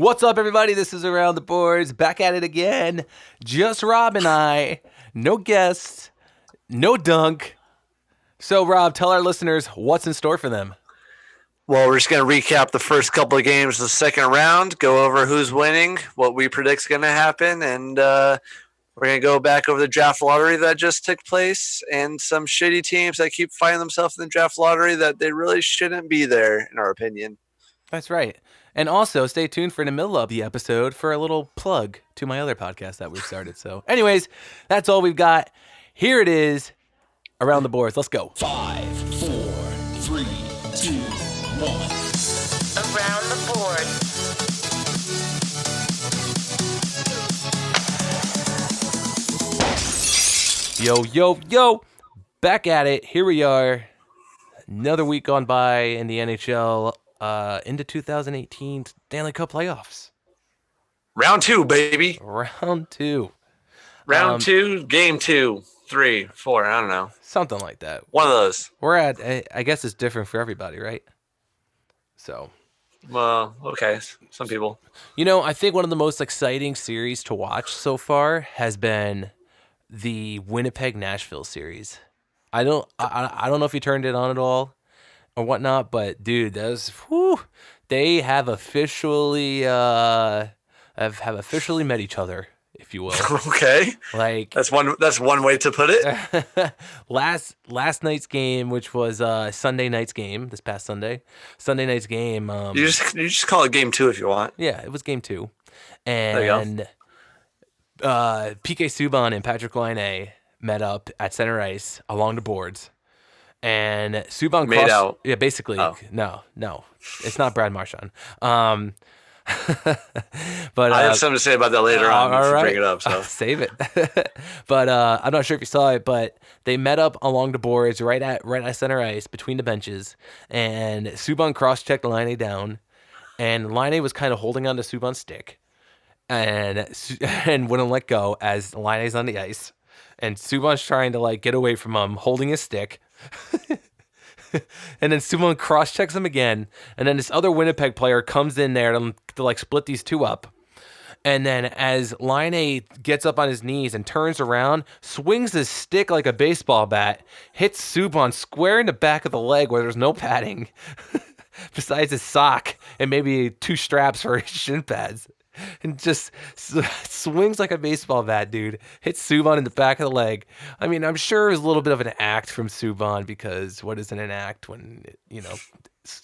What's up, everybody? This is Around the Boards, back at it again. Just Rob and I. No guests, no dunk. So, Rob, tell our listeners what's in store for them. Well, we're just going to recap the first couple of games of the second round, go over who's winning, what we predict is going to happen, and we're going to go back over the draft lottery that just took place and some shitty teams that keep finding themselves in the draft lottery that they really shouldn't be there, in our opinion. That's right. And also, stay tuned for in the middle of the episode for a little plug to my other podcast that we've started. So, anyways, that's all we've got. Here it is, Around the Boards. Let's go. 5, 4, 3, 2, 1. Around the board. Yo, yo, yo. Back at it. Here we are. Another week gone by in the NHL. Into 2018 Stanley Cup playoffs. Round 2, baby. Round 2. Round 2, game 2, 3, 4, I don't know. Something like that. One of those. We're at, I guess it's different for everybody, right? So. Well, okay. Some people. You know, I think one of the most exciting series to watch so far has been the Winnipeg-Nashville series. I don't know if you turned it on at all or whatnot, but dude, they have officially have officially met each other, if you will. Okay. Like that's one way to put it. last night's game, which was Sunday night's game, this past Sunday night's game. You just call it game 2 if you want. Yeah, it was game 2, There you and PK Subban and Patrick Laine met up at center ice along the boards. And Subban made out. Yeah, basically. Oh. No, it's not Brad Marchand. But I have something to say about that later on. If you bring it up, so save it. But I'm not sure if you saw it, but they met up along the boards right at center ice between the benches, and Subban cross-checked Laine down, and Laine was kind of holding on to Subban's stick, and wouldn't let go as Laine's on the ice, and Subban's trying to like get away from him, holding his stick. And then Subban cross-checks him again, and then this other Winnipeg player comes in there to like split these two up. And then as Laine gets up on his knees and turns around, swings his stick like a baseball bat, hits Subban square in the back of the leg where there's no padding, besides his sock and maybe 2 straps for his shin pads. And just swings like a baseball bat, dude. Hits Subban in the back of the leg. I mean, I'm sure it was a little bit of an act from Subban, because what isn't an act when, you know,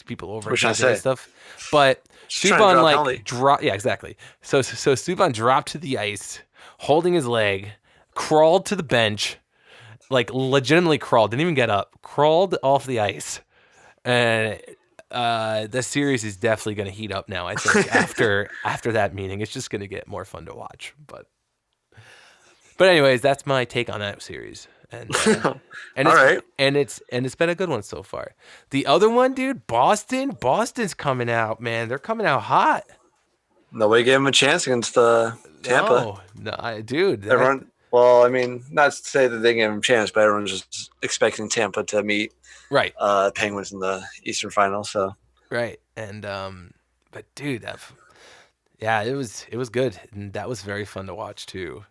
people over-exaggerate stuff. But Subban like dropped. Yeah, exactly. So Subban dropped to the ice, holding his leg, crawled to the bench, like legitimately crawled, didn't even get up, crawled off the ice, and the series is definitely going to heat up now. I think after that meeting, it's just going to get more fun to watch. But anyways, that's my take on that series. And it's been a good one so far. The other one, dude, Boston's coming out, man. They're coming out hot. Nobody gave him a chance against Tampa. No, dude. Everyone. Well, I mean, not to say that they gave him a chance, but everyone's just expecting Tampa to meet Penguins in the Eastern Final. So right, and but dude, it was good, and that was very fun to watch too.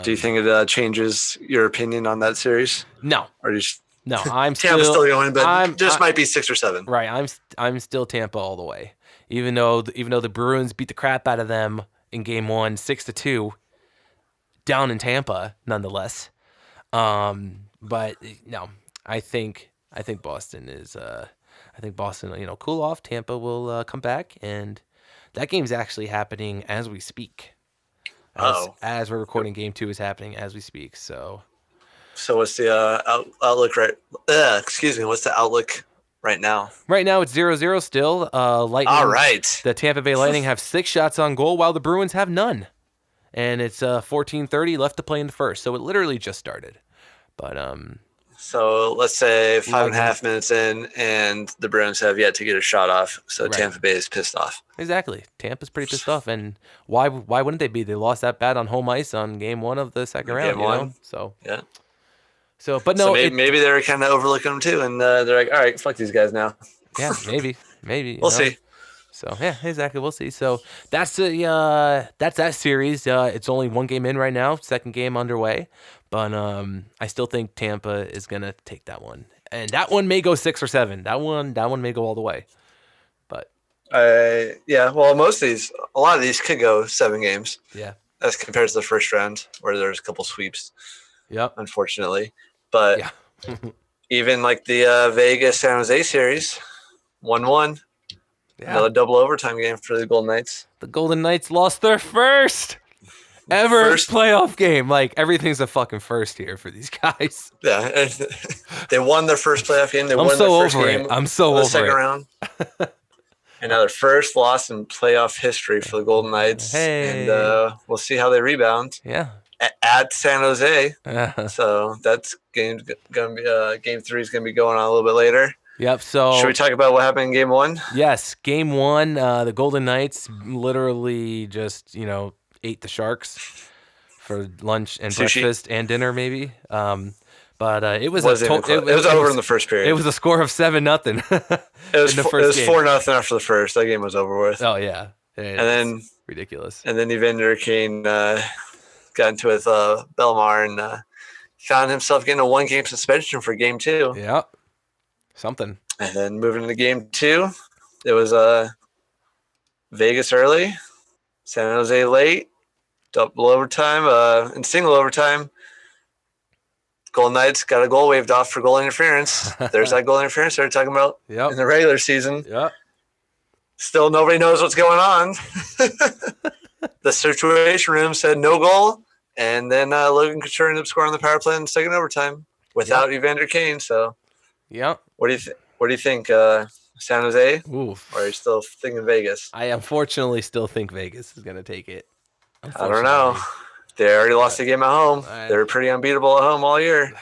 Do you think it changes your opinion on that series? No, or just no. I'm Tampa's still going, but might be 6 or 7. Right, I'm still Tampa all the way. Even though the Bruins beat the crap out of them in Game 1, 6-2. Down in Tampa, nonetheless. But no, I think Boston is. I think Boston, cool off. Tampa will come back, and that game's actually happening as we speak. As we're recording, Game 2 is happening as we speak. So what's the outlook? Right? What's the outlook right now? Right now, it's 0-0 still. Lightning. All right. The Tampa Bay Lightning have 6 shots on goal, while the Bruins have none. And it's 14:30 left to play in the first, so it literally just started. But so let's say 5.5 minutes in, and the Bruins have yet to get a shot off. So Tampa Bay is pissed off. Exactly, Tampa's pretty pissed off, and why wouldn't they be? They lost that bad on home ice on Game 1 of the second round. Game 1. So yeah. So, but no, maybe they're kind of overlooking them too, and they're like, all right, fuck these guys now. Yeah, maybe. We'll see. So yeah, exactly. We'll see. So that's that series. It's only one game in right now. Second game underway, but I still think Tampa is gonna take that one, and that one may go 6 or 7. That one may go all the way. But Yeah. Well, a lot of these could go 7 games yeah, as compared to the first round where there's a couple sweeps, yep, unfortunately. But yeah, even like the Vegas San Jose series, 1-1, yeah. another double overtime game for the Golden Knights. The Golden Knights lost their first ever playoff game. Like everything's a fucking first here for these guys. Yeah, they won their first playoff game. They I'm won so their first over game it. I'm so of the over second it. round. And now their first loss in playoff history for the Golden Knights. Hey. And we'll see how they rebound Yeah. at San Jose. So that's game 3 is gonna be going on a little bit later. Yep. So should we talk about what happened in game 1? Yes, game 1. The Golden Knights literally just ate the Sharks for lunch and Sushi. breakfast and dinner, maybe. But it was it was over in the first period. It was a score of 7-0. It was in the first game. 4-0 after the first. That game was over with. Oh yeah, and then ridiculous. And then Evander Kane got into it with Belmar and found himself getting a 1-game suspension for game 2. Yeah, something. And then moving into game 2, it was Vegas early, San Jose late, double overtime, and single overtime. Golden Knights got a goal waved off for goal interference. There's that goal interference they're talking about in the regular season. Yep. Still nobody knows what's going on. The situation room said no goal, and then Logan Couture ended up scoring the power play in the second overtime without Evander Kane. So, what do you think, San Jose? Oof. Or are you still thinking Vegas? I unfortunately still think Vegas is going to take it. I don't know. They already lost the game at home. They were pretty unbeatable at home all year.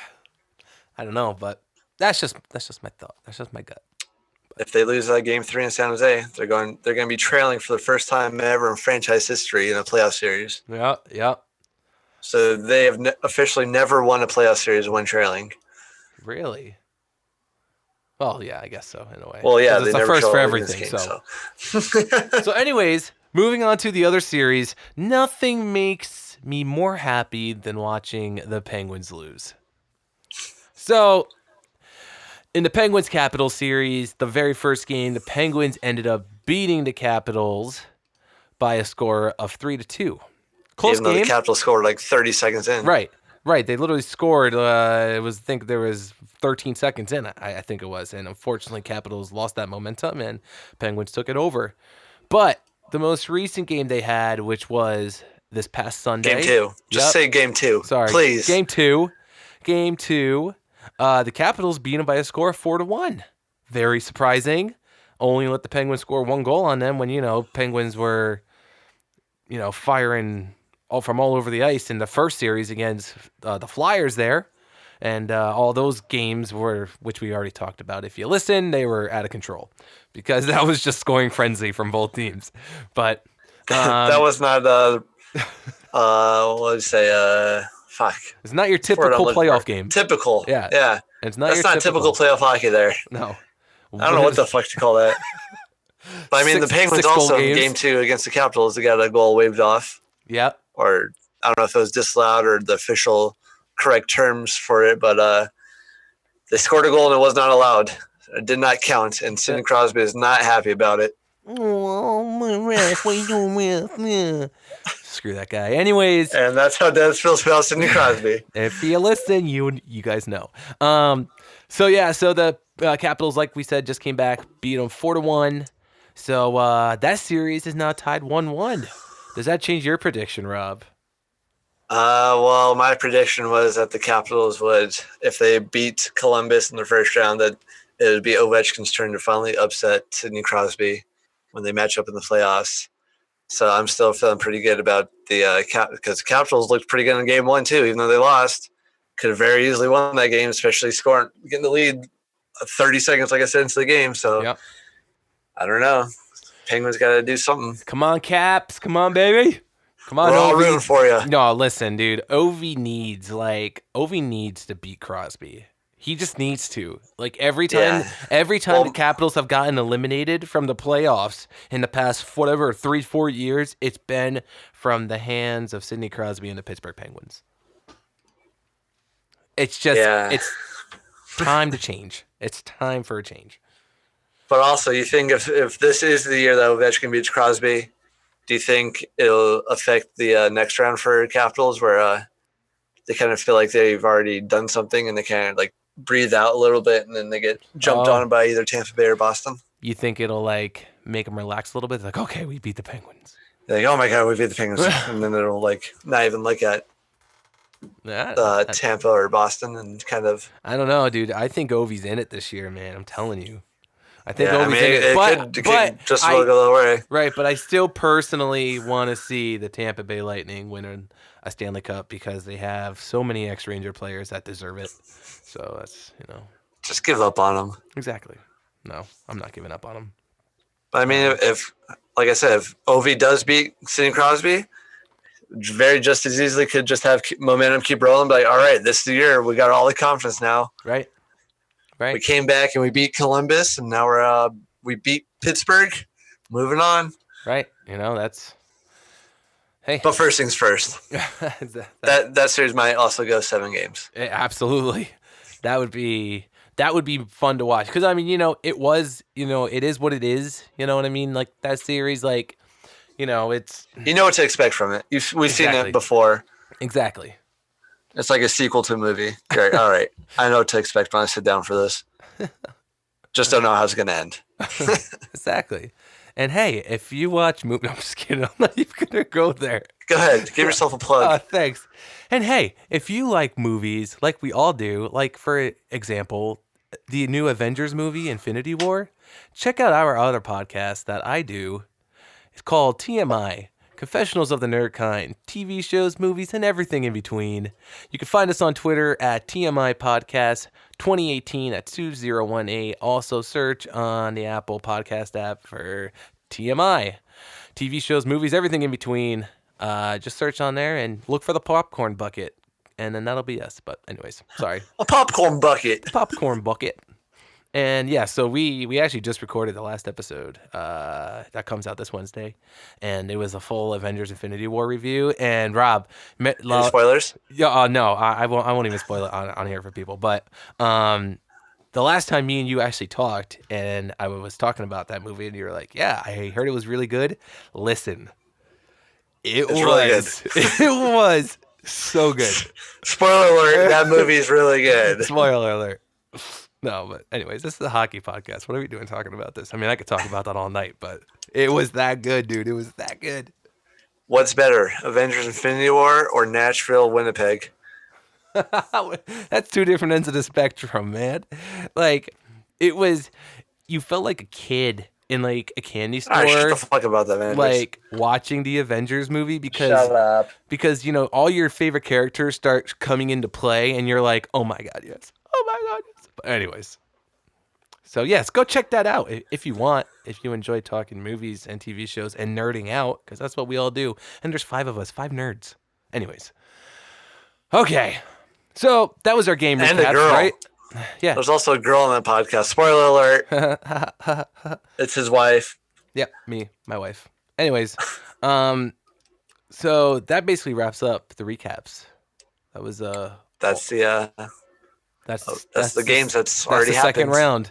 I don't know, but that's just my thought. That's just my gut. If they lose game 3 in San Jose, they're going to be trailing for the first time ever in franchise history in a playoff series. Yeah. So they have officially never won a playoff series when trailing. Really? Well, yeah, I guess so in a way. Well, yeah, it's a first for everything. So anyways, moving on to the other series, nothing makes me more happy than watching the Penguins lose. So, in the Penguins Capitals series, the very first game, the Penguins ended up beating the Capitals by a score of 3-2. Close Even though game. The Capitals scored like 30 seconds in. Right. They literally scored. I think there was 13 seconds in. I think it was, and unfortunately, Capitals lost that momentum, and Penguins took it over. But the most recent game they had, which was this past Sunday. Game 2. Just say game 2. Sorry. Please. Game 2. The Capitals beat them by a score of 4-1. Very surprising. Only let the Penguins score 1 goal on them when, Penguins were, firing from all over the ice in the first series against the Flyers there. And all those games which we already talked about. If you listen, they were out of control because that was just scoring frenzy from both teams. But that was not what did you say? Fuck. It's not your typical playoff game. Typical. Yeah. And it's not. That's not typical playoff hockey there. No. I don't know what the fuck to call that. But I mean, the Penguins also in game 2 against the Capitals, they got a goal waved off. Yeah. Or I don't know if it was disallowed or the official correct terms for it, but they scored a goal and it was not allowed. It did not count, and Sidney Crosby is not happy about it. Oh, my ref, what are you doing with? Screw that guy. Anyways. And that's how Dennis feels about Sidney Crosby. If you listen, you guys know. So the Capitals, like we said, just came back, beat them 4-1. So that series is now tied 1-1. Does that change your prediction, Rob? Well, my prediction was that the Capitals would, if they beat Columbus in the first round, that it would be Ovechkin's turn to finally upset Sidney Crosby when they match up in the playoffs. So I'm still feeling pretty good about the because the Capitals looked pretty good in game 1 too, even though they lost. Could have very easily won that game, especially getting the lead 30 seconds, like I said, into the game. So I don't know. Penguins got to do something. Come on, Caps. Come on, baby. Come on, we're all rooting for you. No, listen, dude. Ovi needs to beat Crosby. He just needs to. Like every time Well, the Capitals have gotten eliminated from the playoffs in the past 3-4 years, it's been from the hands of Sidney Crosby and the Pittsburgh Penguins. It's just it's time to change. It's time for a change. But also, you think if this is the year that Ovechkin beats Crosby, do you think it'll affect the next round for Capitals, where they kind of feel like they've already done something and they kind of like breathe out a little bit and then they get jumped on by either Tampa Bay or Boston? You think it'll like make them relax a little bit? Like, okay, we beat the Penguins. They're like, oh my god, we beat the Penguins, and then it'll like not even look at Tampa or Boston and kind of. I don't know, dude. I think Ovi's in it this year, man. I'm telling you. I think Ovi's in it. It could just go the other way. Right, but I still personally want to see the Tampa Bay Lightning win a Stanley Cup because they have so many ex-Ranger players that deserve it. So that's, Just give up on them. Exactly. No, I'm not giving up on them. I mean, if like I said, if Ovi does beat Sidney Crosby, very just as easily could just have momentum keep rolling. Be like, all right, this is the year. We got all the confidence now. Right. We came back and we beat Columbus, and now we beat Pittsburgh. Moving on. Right. That's. Hey. But first things first. that series might also go 7 games. Absolutely. That would be fun to watch because I mean, it is what it is. You know what I mean? Like that series, like, it's. You know what to expect from it. We've seen it before. Exactly. It's like a sequel to a movie. Like, all right, I know what to expect when I sit down for this. Just don't know how it's going to end. Exactly. And hey, if you watch movies, I'm just kidding. I'm not even going to go there. Go ahead. Give yourself a plug. Thanks. And hey, if you like movies, like we all do, like for example, the new Avengers movie, Infinity War, check out our other podcast that I do. It's called TMI. Confessionals of the Nerd Kind, TV shows, movies, and everything in between. You can find us on Twitter at TMI Podcast 2018 at 2018. Also search on the Apple Podcast app for TMI. TV shows, movies, everything in between. Just search on there and look for the popcorn bucket. And then that'll be us. But anyways, sorry. A popcorn bucket. Popcorn bucket. And yeah, so we actually just recorded the last episode that comes out this Wednesday, and it was a full Avengers Infinity War review. And Rob, Any spoilers? Yeah, no, I won't even spoil it on here for people. But the last time me and you actually talked, and I was talking about that movie, and you were like, "Yeah, I heard it was really good." Listen, it's really good. It was so good. Spoiler alert: that movie is really good. Spoiler alert. No, but anyways, this is a hockey podcast. What are we doing talking about this? I mean, I could talk about that all night, but it was that good, dude. It was that good. What's better, Avengers Infinity War or Nashville, Winnipeg? That's two different ends of the spectrum, man. Like, you felt like a kid in like a candy store. All right, shut the fuck about that, man. Like watching the Avengers movie because all your favorite characters start coming into play, and you're like, oh my god, yes. Oh my god. But anyways, so yes, go check that out if you want. If you enjoy talking movies and TV shows and nerding out, because that's what we all do. And there's 5 of us, 5 nerds. Anyways, okay, so that was our game and recap, a girl. right? Yeah. There's also a girl on that podcast. Spoiler alert. It's his wife. Yep, my wife. Anyways, so that basically wraps up the recaps. That was That's the games that's already the happened. Second round.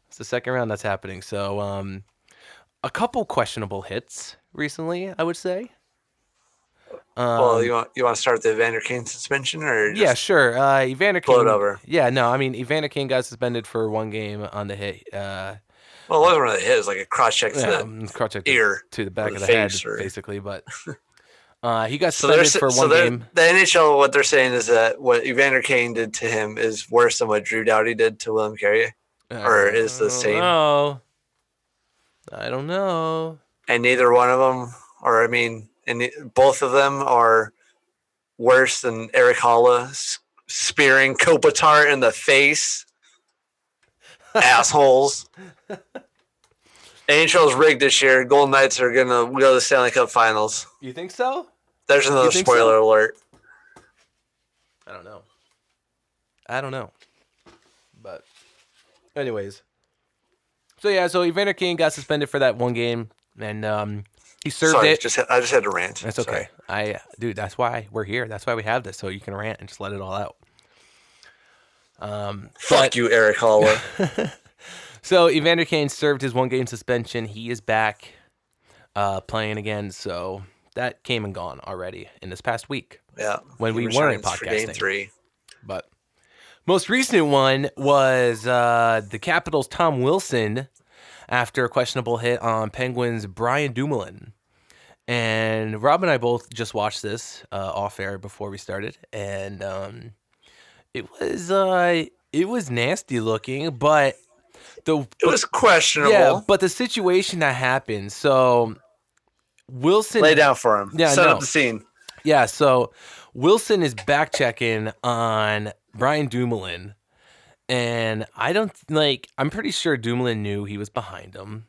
It's the second round that's happening. So a couple questionable hits recently, I would say. Well, you want to start the Evander Kane suspension, or yeah, sure. Evander Kane. Blow it over. Yeah, no, I mean Evander Kane got suspended for 1 game on the hit. Well, it wasn't really a hit. It was like a cross check to the ear, to the back of the head, basically. But he got suspended for 1 game. The NHL, what they're saying is that what Evander Kane did to him is worse than what Drew Doughty did to William Carrier, or is the same. No, I don't know. And neither one of them, or I mean, both of them are worse than Eric Holla spearing Kopitar in the face. Assholes. NHL's rigged this year. Golden Knights are going to go to the Stanley Cup Finals. You think so? There's another spoiler alert. I don't know. But anyways. So Evander Kane got suspended for that one game, and he served Sorry, it. I just had to rant. That's okay. Dude, that's why we're here. That's why we have this, so you can rant and just let it all out. Fuck you, Eric Holloway. So Evander Kane served his 1-game suspension. He is back playing again. So that came and gone already in this past week. Yeah. When we weren't podcasting. For game 3. But most recent one was the Capitals' Tom Wilson after a questionable hit on Penguins' Brian Dumoulin. And Rob and I both just watched this off air before we started, and it was nasty looking, but it was questionable. Yeah, but the situation that happened. So Wilson lay down for him. Yeah, set up the scene. Yeah, so Wilson is back checking on Brian Dumoulin, and I'm pretty sure Dumoulin knew he was behind him.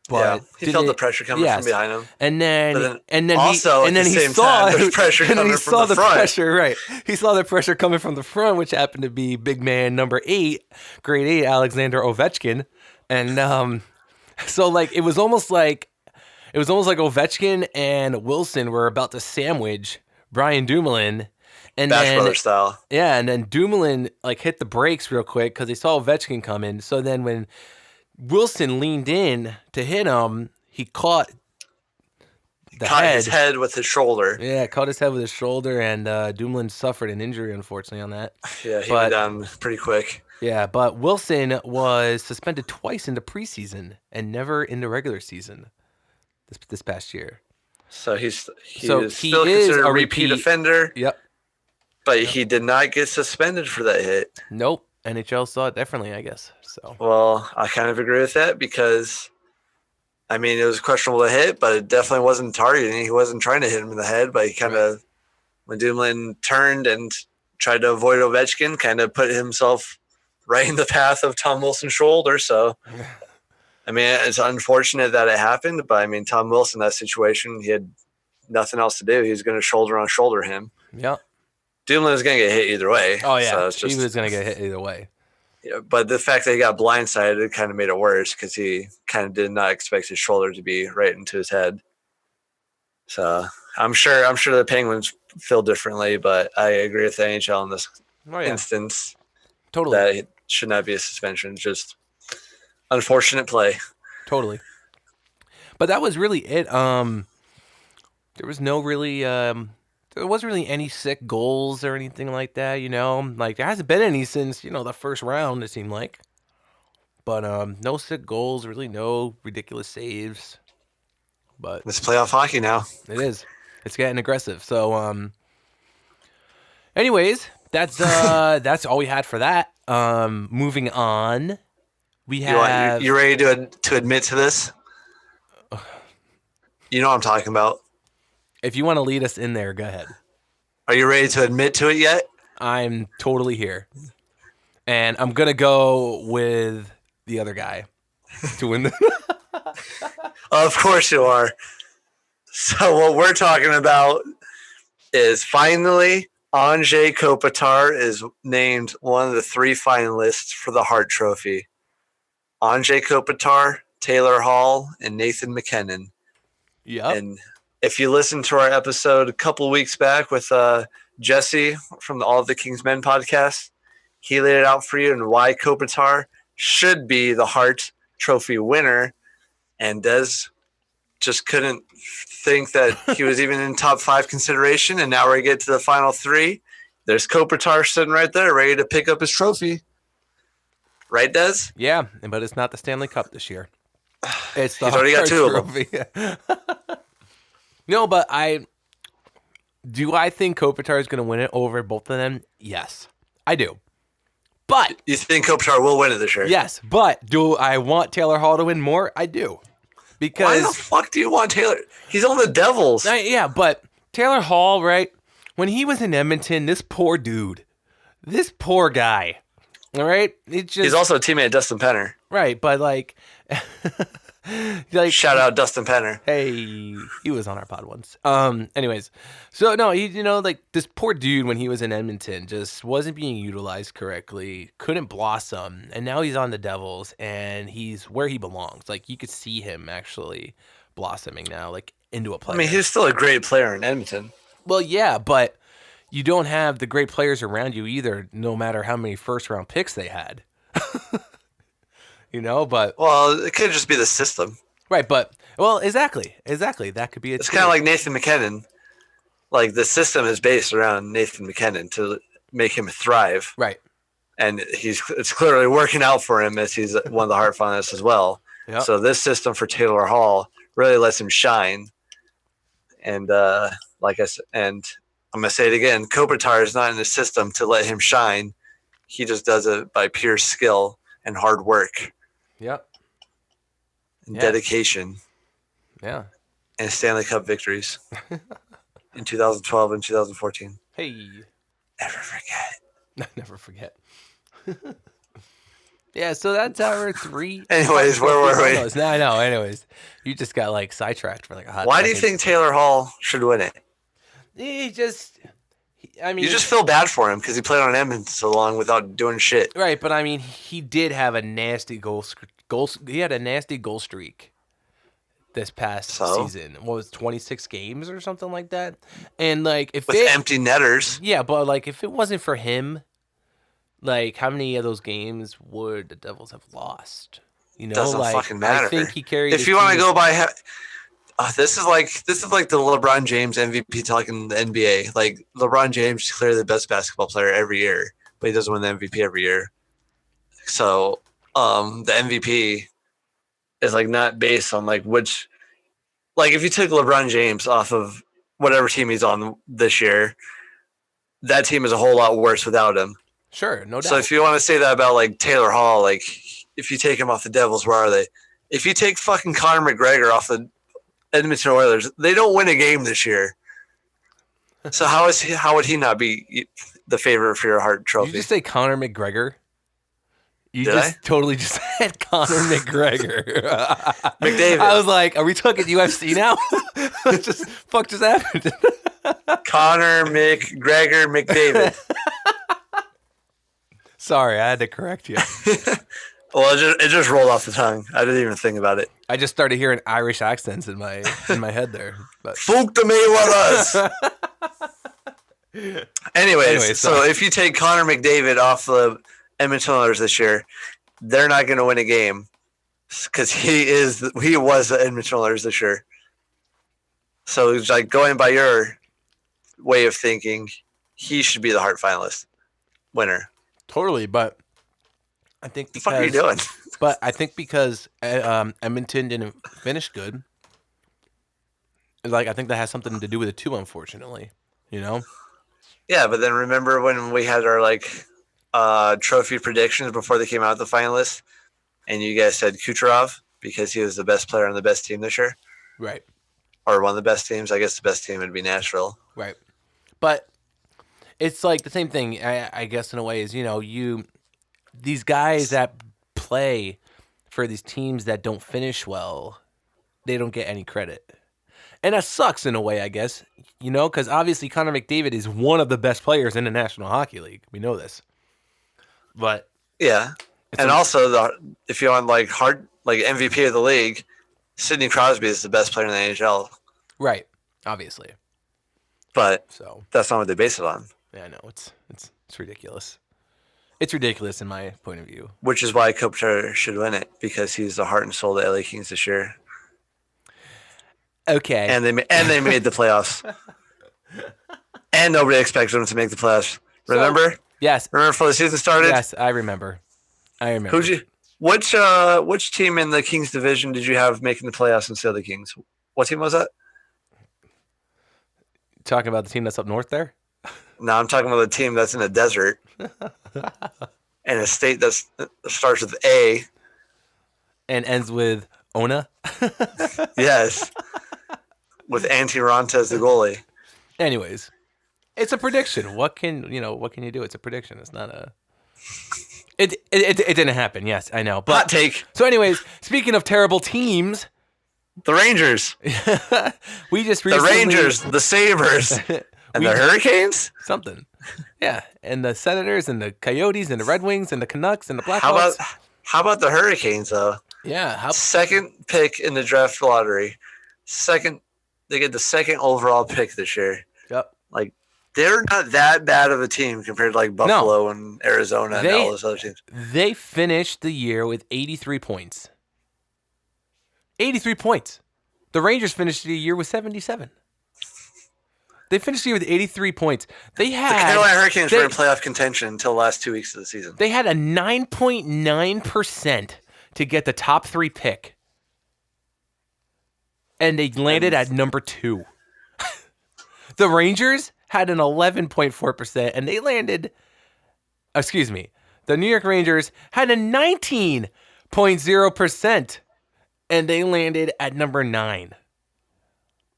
But he felt the pressure coming from behind him, and then also at the same time, there's pressure coming from the front. Pressure, he saw the pressure coming from the front, which happened to be big man number 8, grade 8, Alexander Ovechkin, and so it was almost like Ovechkin and Wilson were about to sandwich Brian Dumoulin, and Bash then Brother style. Yeah, and then Dumoulin hit the brakes real quick because he saw Ovechkin coming. So then when Wilson leaned in to hit him, he caught his head with his shoulder. Yeah, caught his head with his shoulder, and Dumoulin suffered an injury, unfortunately, on that. Yeah, he went down pretty quick. Yeah, but Wilson was suspended twice in the preseason and never in the regular season this past year. So he is still considered a repeat offender. Yep. But he did not get suspended for that hit. Nope. NHL saw it differently, I guess. So. Well, I kind of agree with that because, it was questionable to hit, but it definitely wasn't targeting. He wasn't trying to hit him in the head, but he kind of, when Dumoulin turned and tried to avoid Ovechkin, kind of put himself right in the path of Tom Wilson's shoulder. So, it's unfortunate that it happened, but Tom Wilson, that situation, he had nothing else to do. He was going to shoulder on shoulder him. Yeah. Dumoulin was going to get hit either way. Oh, yeah. So he was going to get hit either way. Yeah, but the fact that he got blindsided, it kind of made it worse because he kind of did not expect his shoulder to be right into his head. So I'm sure the Penguins feel differently, but I agree with the NHL in this instance. Totally. That it should not be a suspension. Just unfortunate play. Totally. But that was really it. There was no really there wasn't really any sick goals or anything like that, there hasn't been any since, the first round, it seemed like. But no sick goals, really no ridiculous saves. But it's playoff hockey now. It is. It's getting aggressive. So anyways, that's all we had for that. Moving on. We have you ready to admit to this? You know what I'm talking about. If you want to lead us in there, go ahead. Are you ready to admit to it yet? I'm totally here. And I'm going to go with the other guy to win the... Of course you are. So what we're talking about is finally Anze Kopitar is named one of the 3 finalists for the Hart Trophy. Anze Kopitar, Taylor Hall, and Nathan McKinnon. Yep. And if you listen to our episode a couple weeks back with Jesse from the All of the King's Men podcast, he laid it out for you and why Kopitar should be the Hart Trophy winner. And Des just couldn't think that he was even in top 5 consideration. And now we get to the final 3. There's Kopitar sitting right there, ready to pick up his trophy. Right, Des? Yeah, but it's not the Stanley Cup this year. It's the He's already got Hart 2 Trophy. Of them. No, but I think Kopitar is going to win it over both of them? Yes, I do. But you think Kopitar will win it this year? Yes, but do I want Taylor Hall to win more? I do. Because why the fuck do you want Taylor? He's on the Devils. Yeah, but Taylor Hall, right? When he was in Edmonton, this poor dude, this poor guy, all right? He's also a teammate of Dustin Penner. Right, but Like, Shout out Dustin Penner. hey, he was on our pod once. Anyways, so no, he, like this poor dude when he was in Edmonton just wasn't being utilized correctly, couldn't blossom, and now he's on the Devils and he's where he belongs. Like you could see him actually blossoming now, like into a player. I mean, he's still a great player in Edmonton. Well, yeah, but you don't have the great players around you either, no matter how many first round picks they had. But Well, it could just be the system. right, but well, exactly. That could be it. It's kind of like Nathan McKinnon. Like the system is based around Nathan McKinnon to make him thrive, right. and it's clearly working out for him as he's one of the Hart finalists as well. Yep. So this system for Taylor Hall really lets him shine. And like I said, and I'm gonna say it again, Kopitar is not in the system to let him shine. He just does it by pure skill and hard work. Yep. And Yeah. dedication Yeah. and Stanley Cup victories in 2012 and 2014. Hey. Never forget. Never forget. Yeah, so that's our 3. Anyways, where were we? No, I know. Anyways, you just got like sidetracked for like a hot Why do you second. think Taylor Hall should win it? You just feel bad for him because he played on Edmonton so long without doing shit. right, but I mean, he did have a nasty he had a nasty goal streak this past season. What was it, 26 games or something like that? And like if With empty netters. yeah, but like if it wasn't for him, like how many of those games would the Devils have lost? Doesn't like fucking matter. I think he carried. If you want to go by, this is like the LeBron James MVP talk in the NBA. Like LeBron James is clearly the best basketball player every year, but he doesn't win the MVP every year. So the MVP is like not based on like which, like if you took LeBron James off of whatever team he's on this year, that team is a whole lot worse without him. Sure, no doubt. So if you want to say that about like Taylor Hall, like if you take him off the Devils, where are they? If you take fucking Conor McGregor off the Edmonton Oilers, they don't win a game this year. So how would he not be the favorite for your Hart Trophy? Did you just say Conor McGregor? You Did just I? totally just said Conor McGregor. McDavid. I was like, are we talking UFC now? just happened. Conor McGregor McDavid. Sorry, I had to correct you. Well, it just rolled off the tongue. I didn't even think about it. I just started hearing Irish accents in my head there. But Fuck the Mayweathers. Anyways, so if you take Conor McDavid off the Edmonton Oilers this year, they're not going to win a game because he was the Edmonton Oilers this year. So it's like going by your way of thinking, he should be the Hart finalist winner. totally, but I think What the fuck are you doing? But I think because Edmonton didn't finish good, like I think that has something to do with it too. Unfortunately, Yeah, but then remember when we had our trophy predictions before they came out the finalists, and you guys said Kucherov because he was the best player on the best team this year, right? or one of the best teams. I guess the best team would be Nashville. Right. But it's like the same thing, I guess, in a way, is, these guys that play for these teams that don't finish well, they don't get any credit. And that sucks in a way, I guess, because obviously Connor McDavid is one of the best players in the National Hockey League. We know this. But Yeah, and also if you want MVP of the league, Sidney Crosby is the best player in the NHL. right, obviously. But So that's not what they base it on. yeah, I know it's ridiculous. It's ridiculous in my point of view. Which is why Kopitar should win it, because he's the heart and soul of the LA Kings this year, Okay. and they made the playoffs, and nobody expected them to make the playoffs. Remember? Yes. Remember before the season started? Yes, I remember. Which team in the Kings division did you have making the playoffs instead of the Kings? What team was that? Talking about the team that's up north there? No, I'm talking about the team that's in a desert and a state that starts with A. And ends with Ona? Yes, with Antti Ranta as the goalie. Anyways, it's a prediction. What can you do? It's a prediction. It's not a It didn't happen. Yes, I know. Hot But take. so, anyways, speaking of terrible teams, The Rangers. we just The recently Rangers. The Sabres. And We- the Hurricanes? something. Yeah, and the Senators and the Coyotes and the Red Wings and the Canucks and the Blackhawks. How about the Hurricanes, though? Yeah, Second pick in the draft lottery. They get the second overall pick this year. yep. Like, they're not that bad of a team compared to like Buffalo and Arizona and all those other teams. They finished the year with 83 points. 83 points. The Rangers finished the year with 77. They finished the year with 83 points. They The had Carolina Hurricanes were in playoff contention until the last 2 weeks of the season. They had a 9.9% to get the top 3 pick. And they landed at number 2. The Rangers had an 11.4% and they landed, the New York Rangers had a 19.0% and they landed at number 9.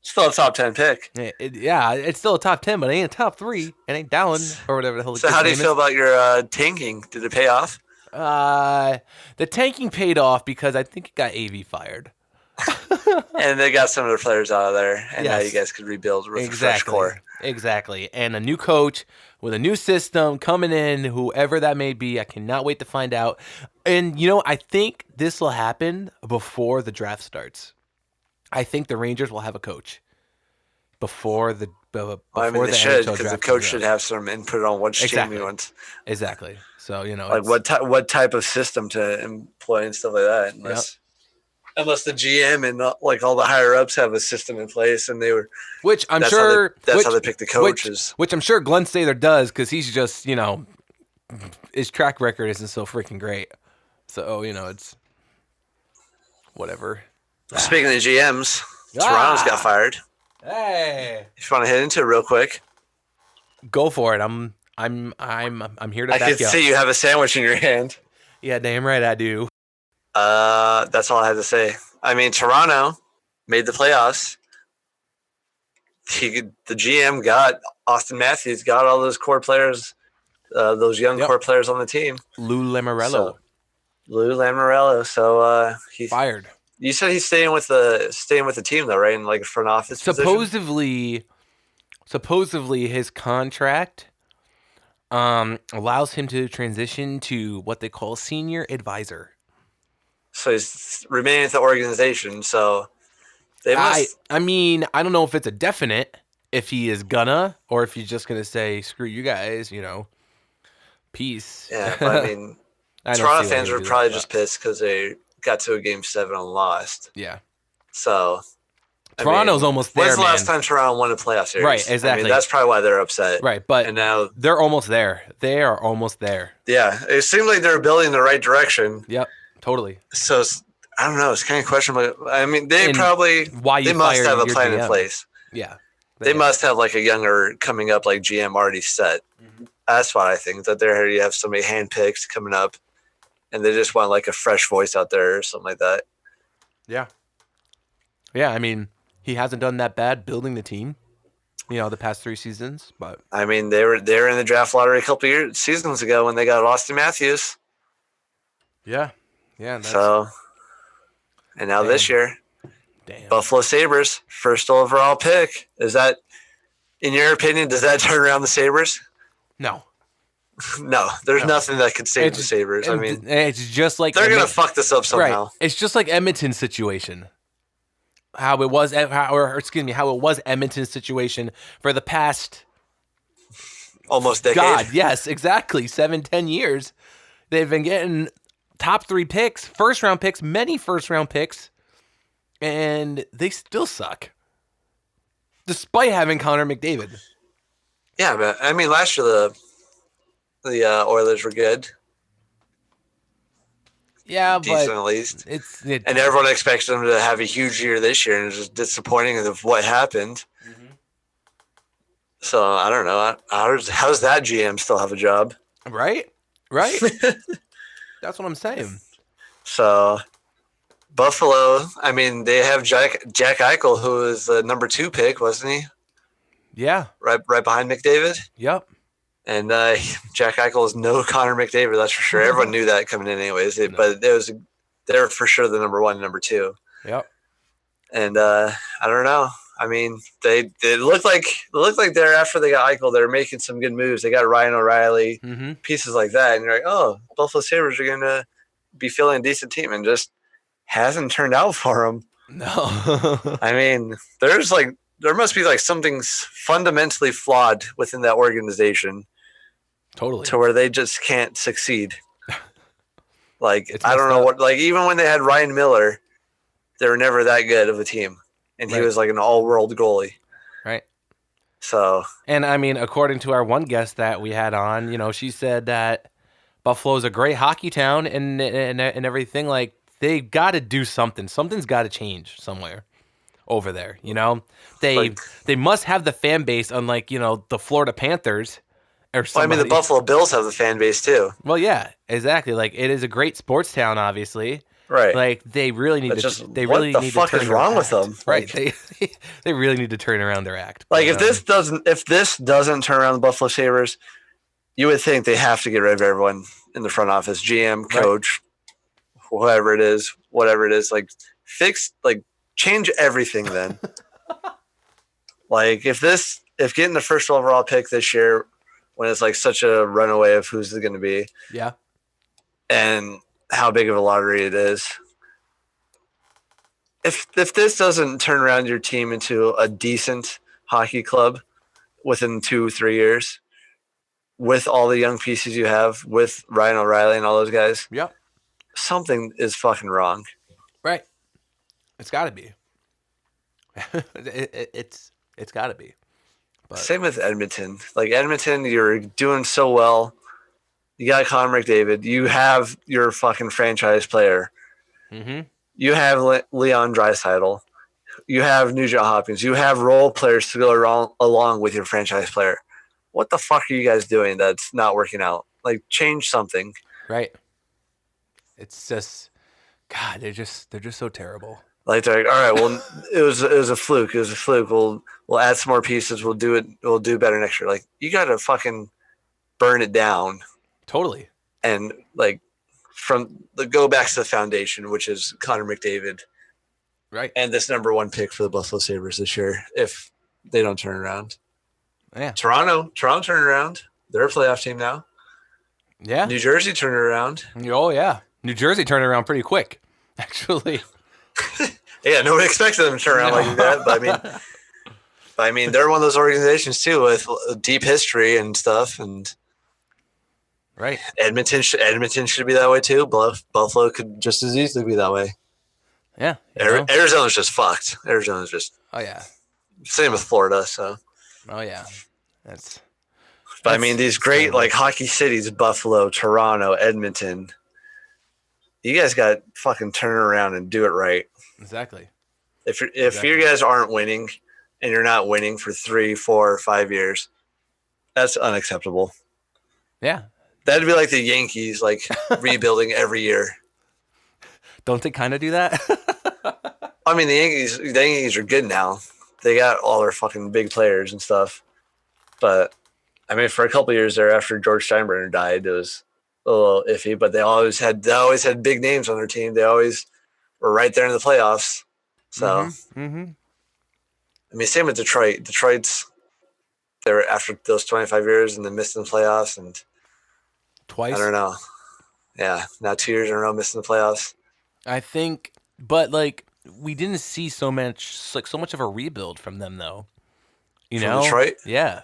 Still a top 10 pick. It's still a top 10, but it ain't a top 3. It ain't Dallin or whatever the hell. So how do you feel about your tanking? Did it pay off? The tanking paid off because I think it got AV fired. And they got some of their players out of there, and now Yes. you guys could rebuild with a fresh core. Exactly. And a new coach with a new system coming in, whoever that may be. I cannot wait to find out. And, I think this will happen before the draft starts. I think the Rangers will have a coach before the They should, because the coach should have some input on which team he wants. Exactly. So, like what type of system to employ and stuff like that. Unless the GM and like all the higher ups have a system in place, and which I'm that's sure how they pick the coaches. Which I'm sure Glenn Sather does, because he's just his track record isn't so freaking great. So it's whatever. Speaking of GMs, Toronto's got fired. Hey, If you want to hit into it real quick, go for it. I'm here to I back can you up. see you have a sandwich in your hand. Yeah, damn right I do. That's all I had to say. I mean, Toronto made the playoffs. The GM got Austin Matthews, got all those core players, those young core players on the team. Lou Lamoriello. So he's fired. You said he's staying with the team though, right? In like a front office position? Supposedly his contract allows him to transition to what they call senior advisor. So he's remaining with the organization. So they must. I mean, I don't know if it's a definite, if he is gonna, or if he's just gonna say, "Screw you guys," peace. Yeah, but I mean, Toronto fans were probably just pissed because they got to a Game 7 and lost. Yeah. So Toronto's almost there. When's the last time Toronto won a playoff series? Right, exactly. I mean, that's probably why they're upset. Right, but and now they're almost there. They are almost there. Yeah, it seems like they're building in the right direction. Yep, totally. So I don't know. It's kind of questionable. I mean, they must have a plan in place. Yeah, they must have like a younger coming up like GM already set. Mm-hmm. That's what I think. That they're you have somebody handpicked coming up, and they just want like a fresh voice out there or something like that. Yeah. Yeah, I mean, he hasn't done that bad building the team, the past 3 seasons. But I mean, they were in the draft lottery a couple seasons ago when they got Austin Matthews. Yeah. And now this year, Buffalo Sabres, first overall pick. Is that, in your opinion, does that turn around the Sabres? No. No, there's nothing that could save the Sabres. I mean, it's just like they're gonna fuck this up somehow. Right. It's just like Edmonton's situation. How it was Edmonton's situation for the past almost decade. God, yes, exactly. 7-10 years. They've been getting top 3 picks, many first round picks, and they still suck. Despite having Connor McDavid. Yeah, but I mean last year the Oilers were good. Yeah, decent but at least. And everyone expects them to have a huge year this year, and it's just disappointing of what happened. Mm-hmm. So I don't know. How's that GM still have a job? Right. That's what I'm saying. So Buffalo, I mean, they have Jack Eichel, who was the number 2 pick, wasn't he? Yeah. Right behind McDavid. Yep. And Jack Eichel is no Connor McDavid, that's for sure. Everyone knew that coming in anyways. But they're for sure the number 1 and number 2. Yep. And I don't know. I mean, they looked like they're after they got Eichel, they're making some good moves. They got Ryan O'Reilly, pieces like that, and you're like, oh, Buffalo Sabres are gonna be feeling a decent team, and just hasn't turned out for them. No. I mean, there must be like something fundamentally flawed within that organization, Totally. to where they just can't succeed. Like It's I don't messed know up. what. Like even when they had Ryan Miller, they were never that good of a team, and he Right. was like an all-world goalie. Right. So And I mean, according to our one guest that we had on, she said that Buffalo's a great hockey town and everything. Like, they got to do something. Something's got to change somewhere over there. They must have the fan base, unlike the Florida Panthers or well, I somebody. mean, the Buffalo Bills have the fan base too, Well, yeah, exactly. Like, it is a great sports town, obviously. right? Like, they really need But to. just They what really the need fuck to turn is wrong their with act. them? Right? Like, They really need to turn around their act. like But, if this doesn't turn around the Buffalo Sabres, you would think they have to get rid of everyone in the front office, GM, coach, whatever it is. Like change everything. Then, like if getting the first overall pick this year, when it's like such a runaway of who's it going to be, yeah. and how big of a lottery it is. If this doesn't turn around your team into a decent hockey club within 2-3 years, with all the young pieces you have, with Ryan O'Reilly and all those guys, Yep. something is fucking wrong. Right. It's got to be. It's got to be. But Same with Edmonton. Like Edmonton, you're doing so well. You got Connor McDavid. You have your fucking franchise player. mm-hmm. You have Leon Draisaitl. You have Nugent Hopkins. You have role players to go along with your franchise player. What the fuck are you guys doing that's not working out? Like, change something. Right. It's just, God, they're just so terrible. Like they're like, all right, well, it was a fluke. It was a fluke. We'll add some more pieces. We'll do it. We'll do better next year. Like, you got to fucking burn it down Totally. and like go back to the foundation, which is Connor McDavid Right. and this number 1 pick for the Buffalo Sabres this year. If they don't turn around, Yeah. Toronto turned around. They're a playoff team now. Yeah. New Jersey turned around. Oh, yeah. New Jersey turned around pretty quick, actually. Yeah, nobody expected them to turn around like that. But I mean, they're one of those organizations too with a deep history and stuff. And Right. Edmonton should be that way too. Buffalo could just as easily be that way. Yeah. Arizona's just fucked. Arizona's just Oh, yeah. same with Florida. So, Oh, yeah. That's. but I mean, these great like hockey cities: Buffalo, Toronto, Edmonton. You guys got to fucking turn around and do it right. Exactly. If you guys aren't winning and you're not winning for 3, 4, 5 years, that's unacceptable. Yeah. That'd be like the Yankees, like rebuilding every year. Don't they kind of do that? I mean, the Yankees are good now. They got all their fucking big players and stuff. But I mean, for a couple of years there, after George Steinbrenner died, it was a little iffy. But they always had big names on their team. They always were right there in the playoffs. So, Mm-hmm. I mean, same with Detroit. Detroit's they were after those 25 years and then missing the playoffs, and Twice. I don't know. Yeah, now 2 years in a row missing the playoffs. I think, but like we didn't see so much of a rebuild from them though. You From know, Detroit? Yeah.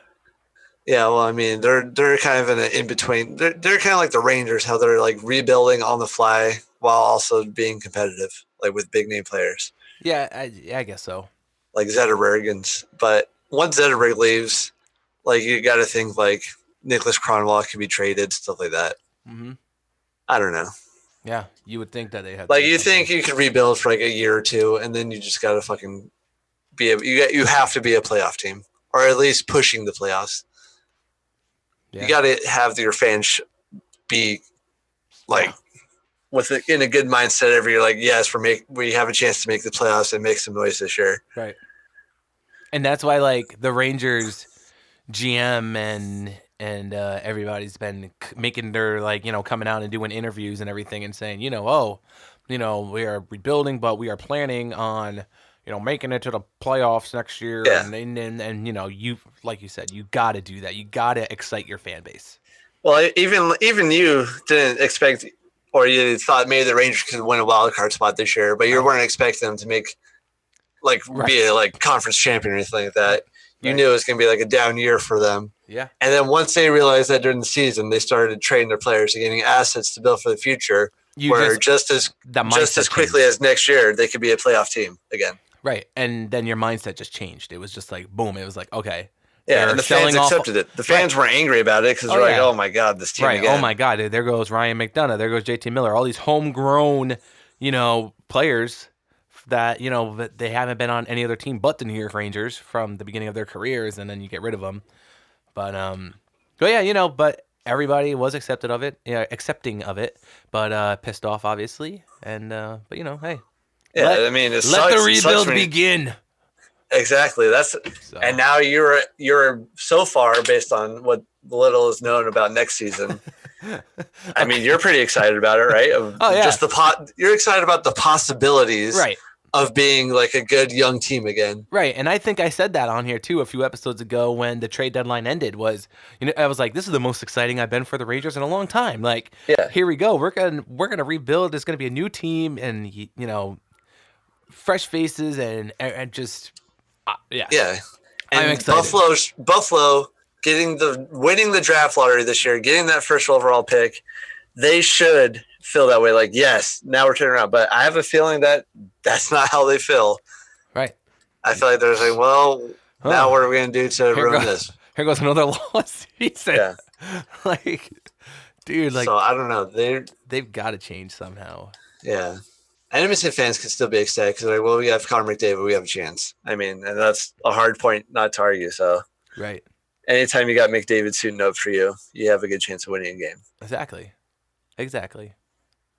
Yeah, well, I mean, they're kind of in an in between. They're kind of like the Rangers, how they're like rebuilding on the fly while also being competitive, like with big name players Yeah, I guess so. like Zetterberg. But once Zetterberg leaves, like you got to think like Nicholas Kronwall can be traded, stuff like that. Mm-hmm. I don't know. Yeah, you would think that they had. Like you think you could rebuild for like a year or two, and then you just got to fucking you have to be a playoff team, or at least pushing the playoffs. Yeah. You got to have your fans be like in a good mindset every year. Like, yes, we have a chance to make the playoffs and make some noise this year. Right. And that's why like the Rangers GM and everybody's been making their coming out and doing interviews and everything and saying, we are rebuilding, but we are planning on making it to the playoffs next year. Yeah. And you, like you said, you got to do that. You got to excite your fan base. Well, even you didn't expect, or you thought maybe the Rangers could win a wild card spot this year, but you weren't expecting them to make be a conference champion or anything like that. You knew it was going to be like a down year for them. Yeah. And then once they realized that during the season, they started trading their players and getting assets to build for the future. Just as quickly as next year, they could be a playoff team again. Right. And then your mindset just changed. It was just like, boom. It was like, okay. Yeah, and the fans accepted it. The fans weren't angry about it because they're like, oh, my God, this team again. Oh, my God. There goes Ryan McDonough. There goes JT Miller. All these homegrown, players that, that they haven't been on any other team but the New York Rangers from the beginning of their careers, and then you get rid of them. But but everybody was accepting of it, but pissed off, obviously. And, hey. Yeah, let the rebuild begin. Exactly. And now you're so far based on what little is known about next season. I mean, you're pretty excited about it, right? Just you're excited about the possibilities, right, of being like a good young team again. Right. And I think I said that on here too a few episodes ago when the trade deadline ended. I was like, this is the most exciting I've been for the Rangers in a long time. Like, here we go. We're gonna rebuild. There's gonna be a new team and fresh faces and just. Yeah. And I'm excited. Buffalo winning the draft lottery this year, getting that first overall pick, they should feel that way. Like, yes, now we're turning around. But I have a feeling that that's not how they feel. Right. I feel like they're like, well, now what are we going to do to ruin this? Here goes another loss. Yeah. Dude, so I don't know. They've got to change somehow. Yeah. And Edmonton fans can still be ecstatic because they're like, well, we have Connor McDavid, we have a chance. I mean, and that's a hard point not to argue. So, right. Anytime you got McDavid suiting up for you, you have a good chance of winning a game. Exactly.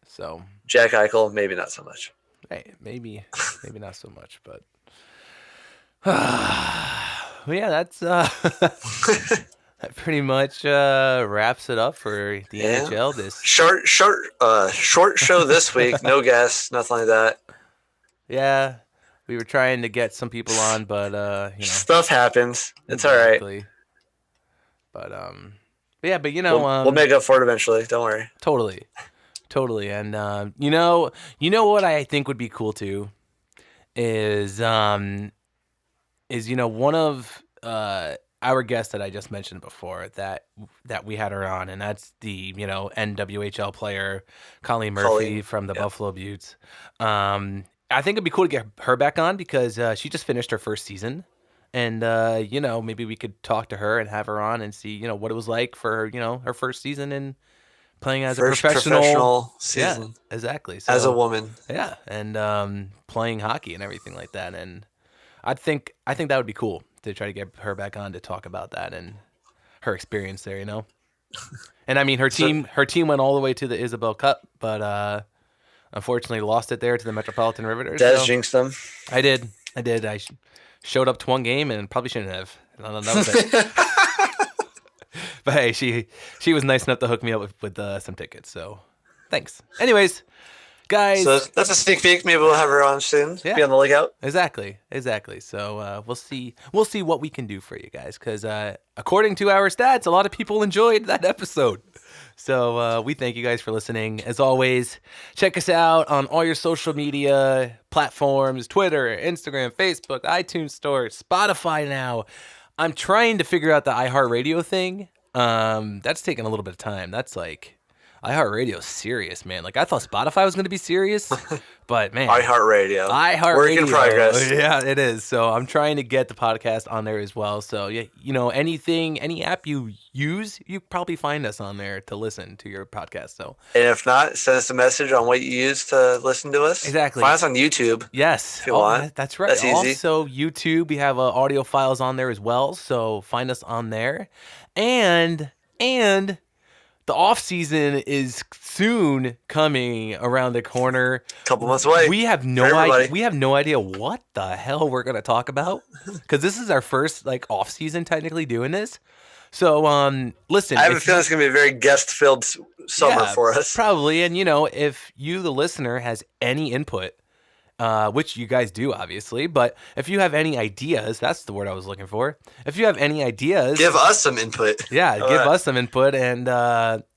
So Jack Eichel, maybe not so much. Right, maybe not so much, but yeah, that's that pretty much wraps it up for the NHL. This short show this week. No guests, nothing like that. Yeah, we were trying to get some people on, but stuff happens. It's all right. But but we'll make up for it eventually. Don't worry. Totally. And you know what I think would be cool too is one of our guests that I just mentioned before that we had her on, and that's the NWHL player Colleen Murphy from the Buffalo Beauts. I think it'd be cool to get her back on because she just finished her first season. And, maybe we could talk to her and have her on and see, what it was like for, her first season and playing as a professional season. Yeah, exactly. So, as a woman. Yeah. And playing hockey and everything like that. And I think that would be cool to try to get her back on to talk about that and her experience there, And I mean, her team went all the way to the Isabel Cup, but unfortunately lost it there to the Metropolitan Riveters. That jinxed them. I did. I showed up to one game and probably shouldn't have. That was it. But hey, she was nice enough to hook me up with some tickets. So thanks. Anyways, guys. So that's a sneak peek. Maybe we'll have her on soon. Yeah. Be on the lookout. Exactly. So we'll see what we can do for you guys. Because according to our stats, a lot of people enjoyed that episode. So we thank you guys for listening. As always, check us out on all your social media platforms, Twitter, Instagram, Facebook, iTunes Store, Spotify now. I'm trying to figure out the iHeartRadio thing. That's taking a little bit of time. That's like iHeartRadio's serious, man. Like I thought Spotify was going to be serious, but man, iHeartRadio. Work in progress. Yeah, it is. So I'm trying to get the podcast on there as well. So yeah, any app you use, you probably find us on there to listen to your podcast. So and if not, send us a message on what you use to listen to us. Exactly. Find us on YouTube. Yes, if you want. That's right. That's easy. Also, YouTube, we have audio files on there as well. So find us on there, and the off season is soon coming around the corner. Couple months away. We have for no everybody. idea. We have no idea what the hell we're gonna talk about because this is our first like off season technically doing this. So listen. I have a if feeling it's going to be a very guest-filled summer Yeah, for us. probably. And if you, the listener, has any input, which you guys do, obviously, but if you have any ideas, that's the word I was looking for. If you have any ideas, Give us some input. yeah, How give about us some input, and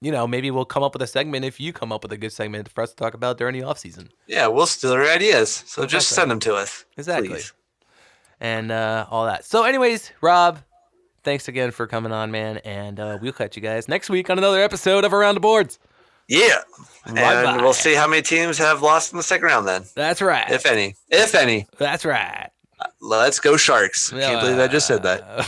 maybe we'll come up with a segment if you come up with a good segment for us to talk about during the off season. Yeah, we'll steal your ideas. So just Exactly. send them to us. Exactly. Please. And all that. So, anyways, Rob, thanks again for coming on, man, and we'll catch you guys next week on another episode of Around the Boards. Yeah. Bye-bye. And we'll see how many teams have lost in the second round then. That's right. If any. If any. That's right. Let's go Sharks. Can't believe I just said that.